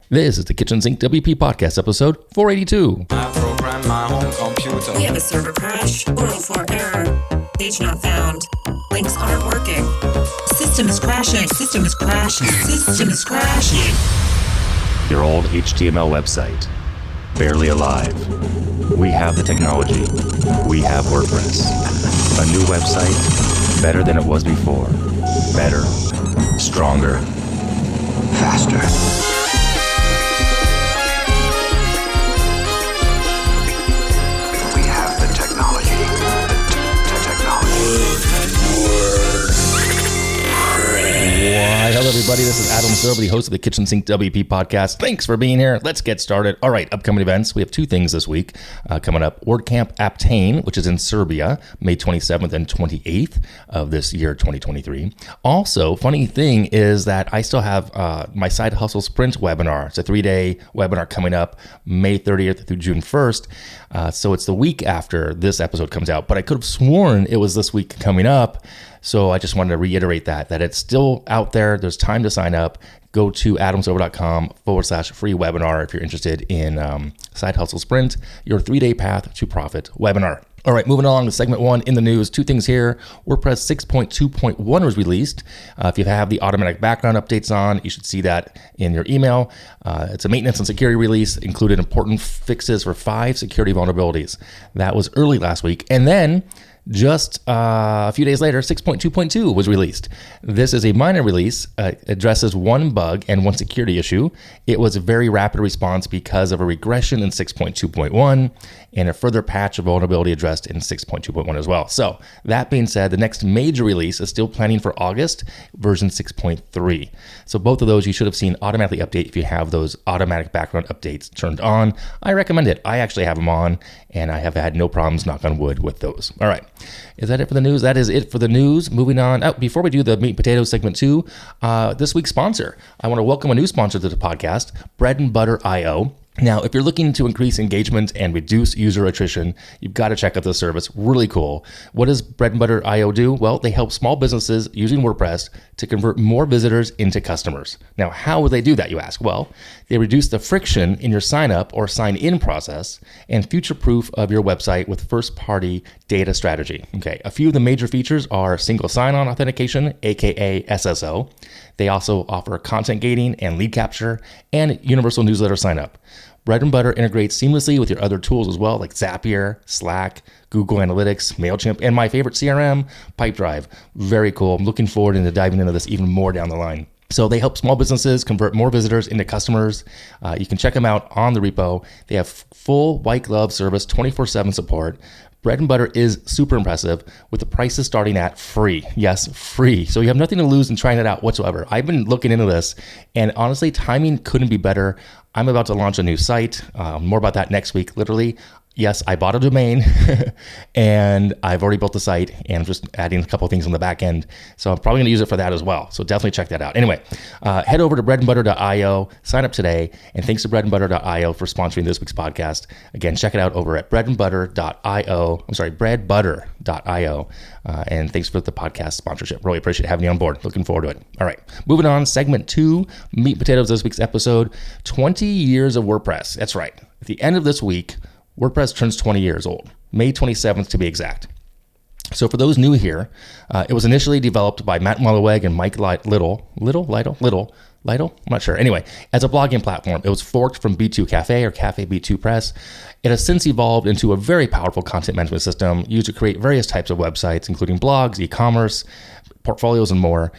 This is the Kitchen Sink WP podcast, episode 482. I program my own computer. We have a server crash, 404 error, page not found, links aren't working, system is crashing, system is crashing, system is crashing. Your old HTML website, barely alive. We have the technology. We have WordPress. A new website, better than it was before. Better, stronger, faster. Why, hello everybody, this is Adam Silver, the host of the Kitchen Sink WP podcast. Thanks for being here. Let's get started. All right, upcoming events. We have two things this week coming up. WordCamp Aptain, which is in Serbia, May 27th and 28th of this year, 2023. Also, funny thing is that I still have my Side Hustle Sprint webinar. It's a 3-day webinar coming up May 30th through June 1st. So it's the week after this episode comes out, but I could have sworn it was this week coming up. So I just wanted to reiterate that it's still out there. There's time to sign up. Go to adamsilver.com/free webinar if you're interested in Side Hustle Sprint, your 3-day path to profit webinar. All right, moving along to segment 1 in the news. Two things here. WordPress 6.2.1 was released. If you have the automatic background updates on, you should see that in your email. It's a maintenance and security release, included important fixes for 5 security vulnerabilities. That was early last week. And then just a few days later, 6.2.2 was released. This is a minor release, addresses one bug and one security issue. It was a very rapid response because of a regression in 6.2.1 and a further patch of vulnerability addressed in 6.2.1 as well. So that being said, the next major release is still planning for August, version 6.3. So both of those you should have seen automatically update if you have those automatic background updates turned on. I recommend it. I actually have them on and I have had no problems, knock on wood, with those. All right. Is that it for the news? That is it for the news. Moving on. Before we do the meat and potatoes segment 2, this week's sponsor. I want to welcome a new sponsor to the podcast, Bread and Butter IO. Now, if you're looking to increase engagement and reduce user attrition, you've got to check out this service. Really cool. What does Bread and Butter IO do? Well, they help small businesses using WordPress to convert more visitors into customers. Now, how would they do that, you ask? Well, they reduce the friction in your sign up or sign in process and future-proof of your website with first-party data strategy. Okay, a few of the major features are single sign-on authentication, aka SSO. They also offer content gating and lead capture and universal newsletter sign-up. Bread and Butter integrates seamlessly with your other tools as well, like Zapier, Slack, Google Analytics, MailChimp, and my favorite CRM, Pipedrive. Very cool. I'm looking forward to diving into this even more down the line. So they help small businesses convert more visitors into customers. You can check them out on the repo. They have full white glove service, 24/7 support. Bread and Butter is super impressive with the prices starting at free. Yes, free. So you have nothing to lose in trying it out whatsoever. I've been looking into this and honestly, timing couldn't be better. I'm about to launch a new site. More about that next week, literally. Yes, I bought a domain and I've already built the site and I'm just adding a couple of things on the back end. So I'm probably going to use it for that as well. So definitely check that out. Anyway, head over to breadandbutter.io, sign up today. And thanks to breadandbutter.io for sponsoring this week's podcast. Again, check it out over at breadbutter.io. And thanks for the podcast sponsorship. Really appreciate having you on board. Looking forward to it. All right, moving on. Segment 2, meat and potatoes, this week's episode, 20 years of WordPress. That's right. At the end of this week, WordPress turns 20 years old, May 27th to be exact. So for those new here, it was initially developed by Matt Mullenweg and Mike Little, I'm not sure. Anyway, as a blogging platform, it was forked from B2 Cafe or Cafe B2 Press. It has since evolved into a very powerful content management system used to create various types of websites, including blogs, e-commerce, portfolios, and more,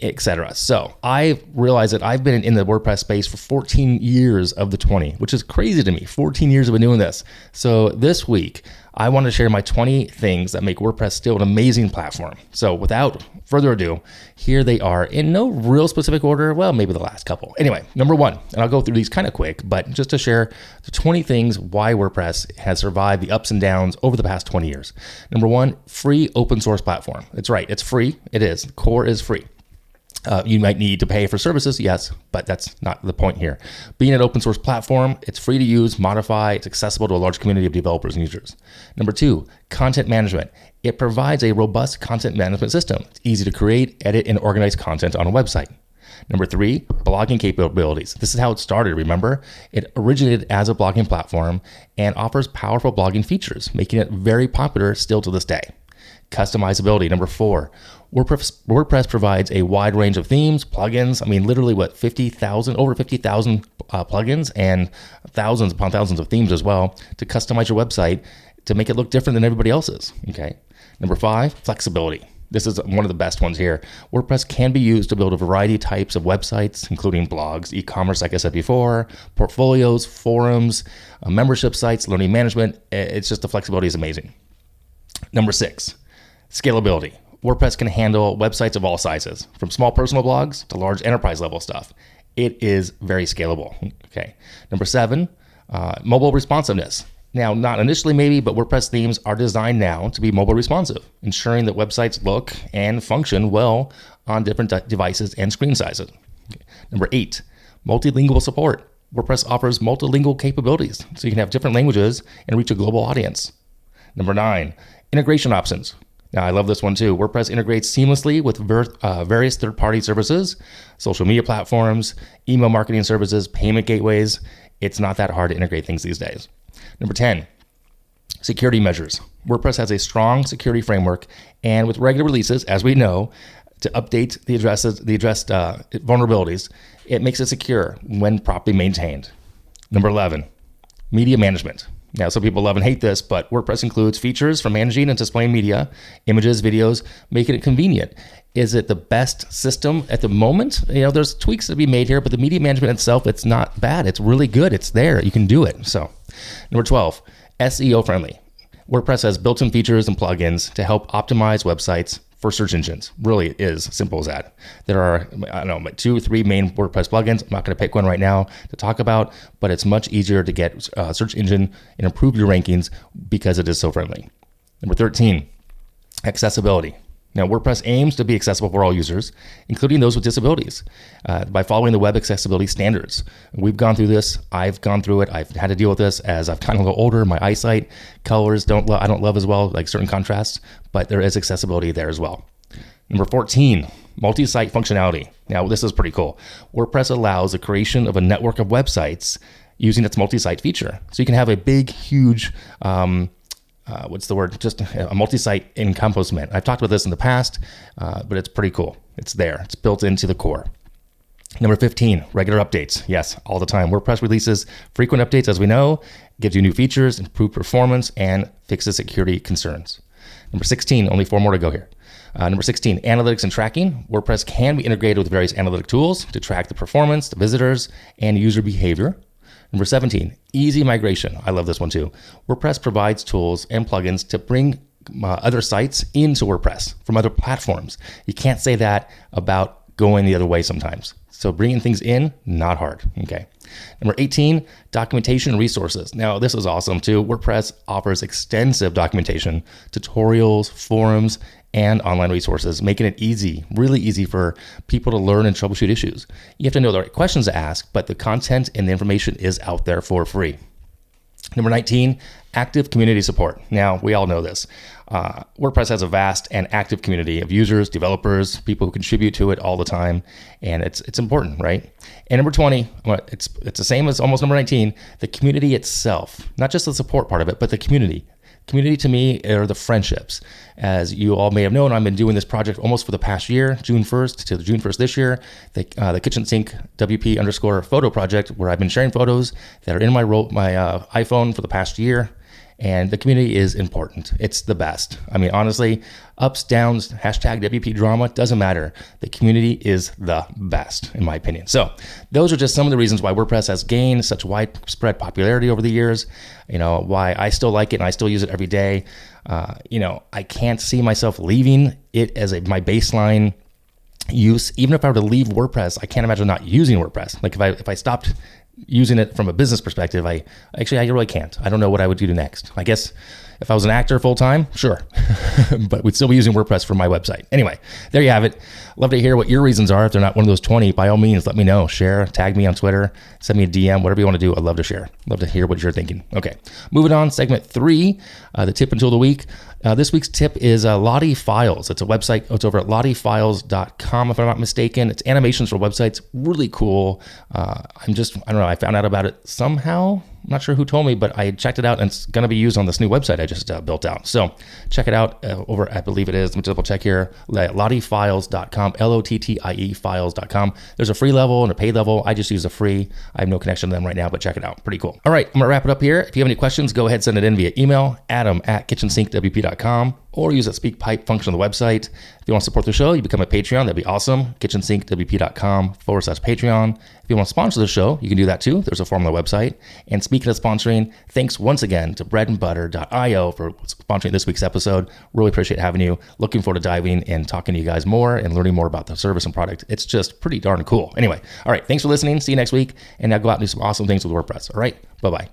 etc. So I realized that I've been in the WordPress space for 14 years of the 20, which is crazy to me. 14 years I've been doing this. So this week, I want to share my 20 things that make WordPress still an amazing platform. So without further ado, here they are in no real specific order. Well, maybe the last couple. Anyway, number 1, and I'll go through these kind of quick, but just to share the 20 things why WordPress has survived the ups and downs over the past 20 years. Number 1, free open source platform. It's right. It's free. It is. The core is free. You might need to pay for services, yes, but that's not the point here. Being an open source platform, it's free to use, modify, it's accessible to a large community of developers and users. Number 2, content management. It provides a robust content management system. It's easy to create, edit, and organize content on a website. Number 3, blogging capabilities. This is how it started, remember? It originated as a blogging platform and offers powerful blogging features, making it very popular still to this day. Customizability. Number 4, WordPress provides a wide range of themes, plugins. I mean, literally over 50,000 plugins and thousands upon thousands of themes as well to customize your website to make it look different than everybody else's. Okay. Number 5, flexibility. This is one of the best ones here. WordPress can be used to build a variety of types of websites, including blogs, e-commerce, like I said before, portfolios, forums, membership sites, learning management. It's just the flexibility is amazing. Number 6, scalability. WordPress can handle websites of all sizes, from small personal blogs to large enterprise level stuff. It is very scalable. Okay. Number 7, mobile responsiveness. Now, not initially maybe, but WordPress themes are designed now to be mobile responsive, ensuring that websites look and function well on different devices and screen sizes. Okay. Number 8, multilingual support. WordPress offers multilingual capabilities, so you can have different languages and reach a global audience. Number 9, integration options. Now, I love this one too. WordPress integrates seamlessly with various third-party services, social media platforms, email marketing services, payment gateways. It's not that hard to integrate things these days. Number 10, security measures. WordPress has a strong security framework, and with regular releases, as we know, to update the addressed vulnerabilities, it makes it secure when properly maintained. Number 11, media management. Now, some people love and hate this, but WordPress includes features for managing and displaying media, images, videos, making it convenient. Is it the best system at the moment? There's tweaks to be made here, but the media management itself, it's not bad. It's really good. It's there. You can do it. So, number 12, SEO friendly. WordPress has built-in features and plugins to help optimize websites for search engines. Really it is simple as that. There are, 2 or 3 main WordPress plugins. I'm not going to pick one right now to talk about, but it's much easier to get search engine and improve your rankings because it is so friendly. Number 13, accessibility. Now, WordPress aims to be accessible for all users, including those with disabilities, by following the web accessibility standards. We've gone through this. I've gone through it. I've had to deal with this as I've gotten a little older. My eyesight, colors I don't love as well, like certain contrasts, but there is accessibility there as well. Number 14, multi-site functionality. Now, this is pretty cool. WordPress allows the creation of a network of websites using its multi-site feature. So you can have a big, huge, just a multi-site encompassment. I've talked about this in the past, but it's pretty cool. It's there. It's built into the core. Number 15, regular updates. Yes, all the time. WordPress releases frequent updates, as we know, gives you new features, improved performance, and fixes security concerns. Number 16, only 4 more to go here. Number 16, analytics and tracking. WordPress can be integrated with various analytic tools to track the performance, the visitors, and user behavior. Number 17, easy migration. I love this one too. WordPress provides tools and plugins to bring other sites into WordPress from other platforms. You can't say that about going the other way sometimes. So bringing things in, not hard. Okay. Number 18, documentation and resources. Now, this is awesome too. WordPress offers extensive documentation, tutorials, forums, and online resources, making it easy, really easy for people to learn and troubleshoot issues. You have to know the right questions to ask, but the content and the information is out there for free. Number 19, active community support. Now, we all know this. WordPress has a vast and active community of users, developers, people who contribute to it all the time, and it's important, right? And number 20, it's the same as almost number 19, the community itself, not just the support part of it, but the community. Community to me are the friendships. As you all may have known, I've been doing this project almost for the past year, June 1st to June 1st this year, the KitchensinkWP _ photo project, where I've been sharing photos that are in my iPhone for the past year. And the community is important. It's the best. I mean, honestly, ups, downs, hashtag WP drama, doesn't matter. The community is the best, in my opinion. So those are just some of the reasons why WordPress has gained such widespread popularity over the years, why I still like it and I still use it every day. I can't see myself leaving it as my baseline use. Even if I were to leave WordPress, I can't imagine not using WordPress. Like if I stopped using it from a business perspective, I really can't. I don't know what I would do next. I guess if I was an actor full time, sure, but we'd still be using WordPress for my website. Anyway, there you have it. Love to hear what your reasons are. If they're not one of those 20, by all means, let me know. Share, tag me on Twitter, send me a DM, whatever you want to do. I'd love to share. Love to hear what you're thinking. Okay, moving on. Segment 3, the tip and tool of the week. This week's tip is Lottie Files. It's a website. It's over at lottiefiles.com, if I'm not mistaken. It's animations for websites. Really cool. I don't know. I found out about it somehow. I'm not sure who told me, but I checked it out, and it's going to be used on this new website I just built out. So check it out over, I believe it is, let me double check here, lottiefiles.com, LOTTIE files.com. There's a free level and a paid level. I just use the free. I have no connection to them right now, but check it out. Pretty cool. All right, I'm going to wrap it up here. If you have any questions, go ahead, send it in via email, adam@KitchensinkWP.com, or use that speak pipe function on the website. If you want to support the show, you become a Patreon. That'd be awesome. KitchensinkWP.com/Patreon. If you want to sponsor the show, you can do that too. There's a form on the website. And speaking of sponsoring, thanks once again to breadandbutter.io for sponsoring this week's episode. Really appreciate having you. Looking forward to diving and talking to you guys more and learning more about the service and product. It's just pretty darn cool. Anyway, all right. Thanks for listening. See you next week. And now go out and do some awesome things with WordPress. All right. Bye-bye.